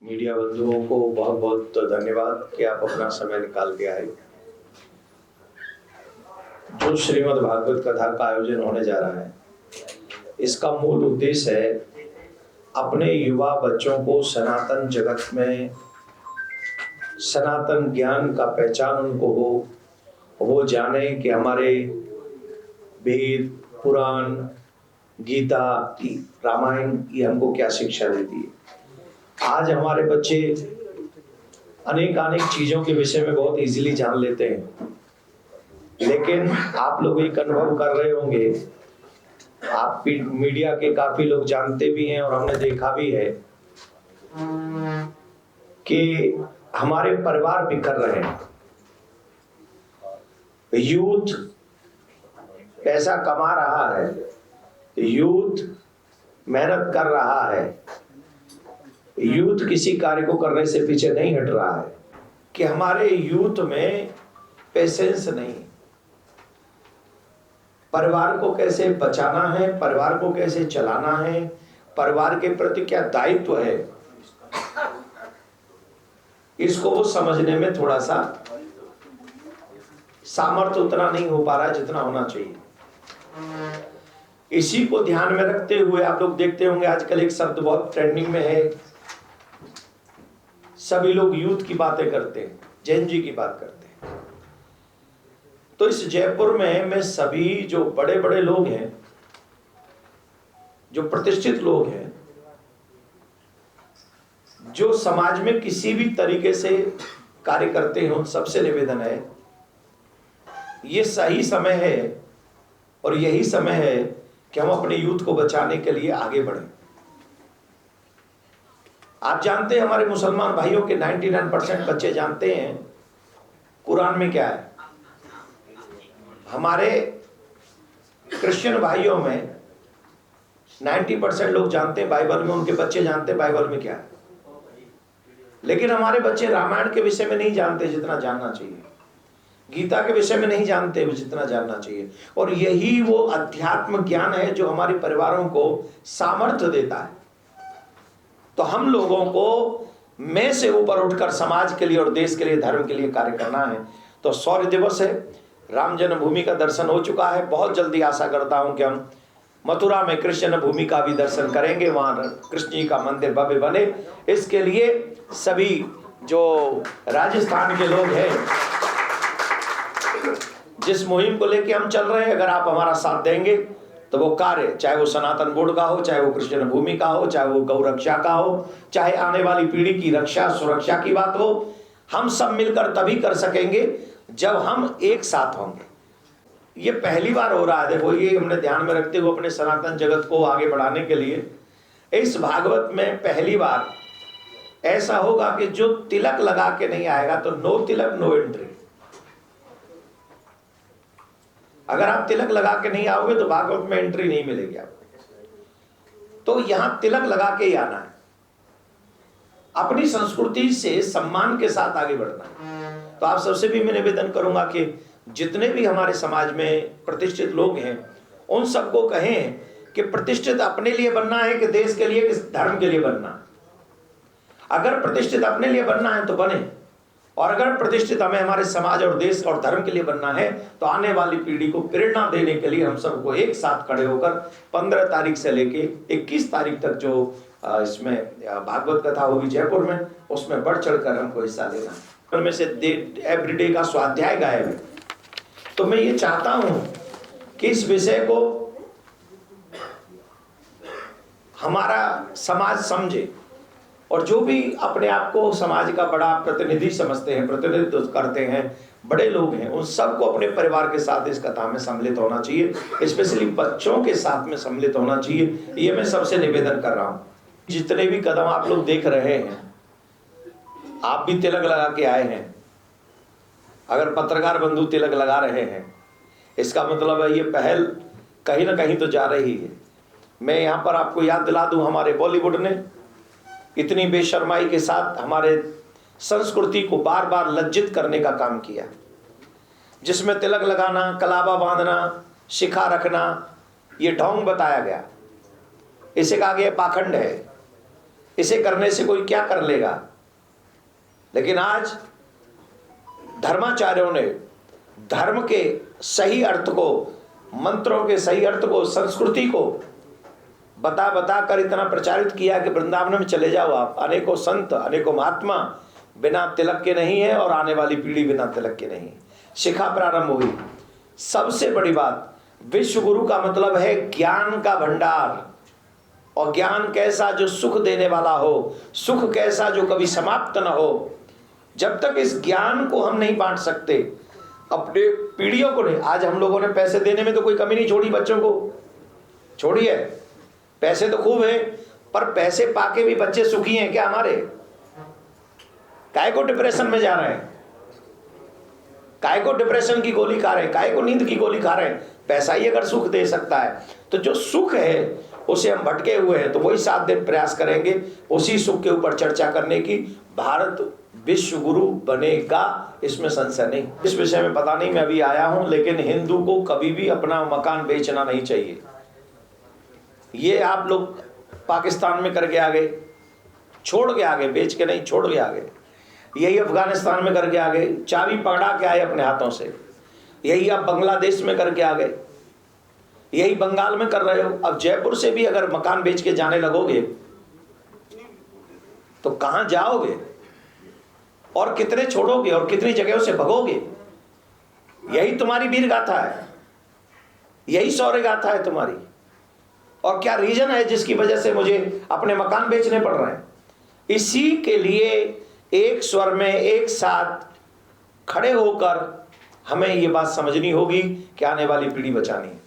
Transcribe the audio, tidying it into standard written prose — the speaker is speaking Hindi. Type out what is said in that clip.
मीडिया बंधुओं को बहुत बहुत धन्यवाद कि आप अपना समय निकाल के आए। जो श्रीमद् भागवत कथा का आयोजन होने जा रहा है, इसका मूल उद्देश्य है अपने युवा बच्चों को सनातन जगत में सनातन ज्ञान का पहचान उनको हो, वो जाने कि हमारे वेद, पुराण, गीता, रामायण ये हमको क्या शिक्षा देती है। आज हमारे बच्चे अनेक चीजों के विषय में बहुत इजीली जान लेते हैं, लेकिन आप लोग एक अनुभव कर रहे होंगे, आप मीडिया के काफी लोग जानते भी हैं और हमने देखा भी है कि हमारे परिवार बिखर रहे हैं। यूथ पैसा कमा रहा है, यूथ मेहनत कर रहा है, यूथ किसी कार्य को करने से पीछे नहीं हट रहा है कि हमारे यूथ में पेशेंस नहीं। परिवार को कैसे बचाना है, परिवार को कैसे चलाना है, परिवार के प्रति क्या दायित्व है, इसको वो समझने में थोड़ा सा सामर्थ्य उतना नहीं हो पा रहा है जितना होना चाहिए। इसी को ध्यान में रखते हुए आप लोग देखते होंगे आजकल एक शब्द बहुत ट्रेंडिंग में है, सभी लोग यूथ की बातें करते हैं, जेन जी की बात करते हैं। तो इस जयपुर में मैं सभी जो बड़े बड़े लोग हैं, जो प्रतिष्ठित लोग हैं, जो समाज में किसी भी तरीके से कार्य करते हैं, उन सबसे निवेदन है ये सही समय है और यही समय है कि हम अपने यूथ को बचाने के लिए आगे बढ़ें। आप जानते हैं हमारे मुसलमान भाइयों के 99% बच्चे जानते हैं कुरान में क्या है। हमारे क्रिश्चियन भाइयों में 90% लोग जानते हैं बाइबल में, उनके बच्चे जानते हैं बाइबल में क्या है, लेकिन हमारे बच्चे रामायण के विषय में नहीं जानते जितना जानना चाहिए, गीता के विषय में नहीं जानते जितना जानना चाहिए। और यही वो अध्यात्म ज्ञान है जो हमारे परिवारों को सामर्थ्य देता है। तो हम लोगों को मैं से ऊपर उठकर समाज के लिए और देश के लिए, धर्म के लिए कार्य करना है। तो शौर्य दिवस है, राम जन्मभूमि का दर्शन हो चुका है, बहुत जल्दी आशा करता हूं कि हम मथुरा में कृष्ण भूमि का भी दर्शन करेंगे, वहां कृष्ण जी का मंदिर भव्य बने। इसके लिए सभी जो राजस्थान के लोग हैं, जिस मुहिम को लेके हम चल रहे हैं, अगर आप हमारा साथ देंगे तो वो कार्य, चाहे वो सनातन बोर्ड का हो, चाहे वो कृष्ण भूमि का हो, चाहे वो गौ रक्षा का हो, चाहे आने वाली पीढ़ी की रक्षा सुरक्षा की बात हो, हम सब मिलकर तभी कर सकेंगे जब हम एक साथ होंगे। ये पहली बार हो रहा है, देखो ये हमने ध्यान में रखते हुए अपने सनातन जगत को आगे बढ़ाने के लिए इस भागवत में पहली बार ऐसा होगा कि जो तिलक लगा के नहीं आएगा तो नो तिलक नो एंट्री। अगर आप तिलक लगा के नहीं आओगे तो भागवत में एंट्री नहीं मिलेगी आपको। तो यहां तिलक लगा के ही आना है, अपनी संस्कृति से सम्मान के साथ आगे बढ़ना है। तो आप सबसे भी मैं निवेदन करूंगा कि जितने भी हमारे समाज में प्रतिष्ठित लोग हैं, उन सबको कहें कि प्रतिष्ठित अपने लिए बनना है कि देश के लिए, कि धर्म के लिए बनना है। अगर प्रतिष्ठित अपने लिए बनना है तो बने, और अगर प्रतिष्ठित हमें हमारे समाज और देश और धर्म के लिए बनना है तो आने वाली पीढ़ी को प्रेरणा देने के लिए हम सबको एक साथ खड़े होकर 15 तारीख से लेके 21 तारीख तक जो इसमें भागवत कथा होगी जयपुर में, उसमें बढ़ चढ़कर हमको हिस्सा लेना है। उनमें से एवरीडे का स्वाध्याय गायब है। तो मैं ये चाहता हूं कि इस विषय को हमारा समाज समझे, और जो भी अपने आप को समाज का बड़ा प्रतिनिधि समझते हैं, प्रतिनिधित्व करते हैं, बड़े लोग हैं, उन सबको अपने परिवार के साथ इस कथा में सम्मिलित होना चाहिए, स्पेशली बच्चों के साथ में सम्मिलित होना चाहिए। ये मैं सबसे निवेदन कर रहा हूं। जितने भी कदम आप लोग देख रहे हैं, आप भी तिलक लगा के आए हैं। अगर पत्रकार बंधु तिलक लगा रहे हैं, इसका मतलब है ये पहल कहीं ना कहीं तो जा रही है। मैं यहाँ पर आपको याद दिला दूं, हमारे बॉलीवुड ने इतनी बेशर्माई के साथ हमारे संस्कृति को बार बार लज्जित करने का काम किया, जिसमें तिलक लगाना, कलावा बांधना, शिखा रखना, ये ढोंग बताया गया। इसे कहा गया पाखंड है। इसे करने से कोई क्या कर लेगा। लेकिन आज धर्माचार्यों ने धर्म के सही अर्थ को, मंत्रों के सही अर्थ को, संस्कृति को बता बता कर इतना प्रचारित किया कि वृंदावन में चले जाओ आप, अनेकों संत, अनेकों महात्मा बिना तिलक के नहीं है और आने वाली पीढ़ी बिना तिलक के नहीं। शिखा प्रारंभ हुई। सबसे बड़ी बात, विश्व गुरु का मतलब है ज्ञान का भंडार, और ज्ञान कैसा, जो सुख देने वाला हो, सुख कैसा जो कभी समाप्त न हो। जब तक इस ज्ञान को हम नहीं बांट सकते, अपने पीढ़ियों को नहीं। आज हम लोगों ने पैसे देने में तो कोई कमी नहीं छोड़ी, बच्चों को छोड़ी है, पैसे तो खूब है, पर पैसे पाके भी बच्चे सुखी हैं क्या हमारे? काय को डिप्रेशन में जा रहे हैं, काय को डिप्रेशन की गोली खा रहे हैं, काय को नींद की गोली खा रहे हैं? पैसा ही अगर सुख दे सकता है तो जो सुख है उसे हम भटके हुए हैं। तो वही 7 दिन प्रयास करेंगे उसी सुख के ऊपर चर्चा करने की। भारत विश्व गुरु बनेगा, इसमें संशय नहीं। इस विषय में पता नहीं, मैं अभी आया हूं, लेकिन हिंदू को कभी भी अपना मकान बेचना नहीं चाहिए। ये आप लोग पाकिस्तान में करके आ गए, छोड़ के आ गए, बेच के नहीं, छोड़ के आ गए। यही अफगानिस्तान में करके आ गए, चाबी पकड़ा के आए अपने हाथों से। यही आप बांग्लादेश में करके आ गए, यही बंगाल में कर रहे हो। अब जयपुर से भी अगर मकान बेच के जाने लगोगे तो कहां जाओगे, और कितने छोड़ोगे, और कितनी जगहों से भगोगे? यही तुम्हारी वीर गाथा है, यही शौर्य गाथा है तुम्हारी। और क्या रीजन है जिसकी वजह से मुझे अपने मकान बेचने पड़ रहे हैं? इसी के लिए एक स्वर में एक साथ खड़े होकर हमें ये बात समझनी होगी कि आने वाली पीढ़ी बचानी है।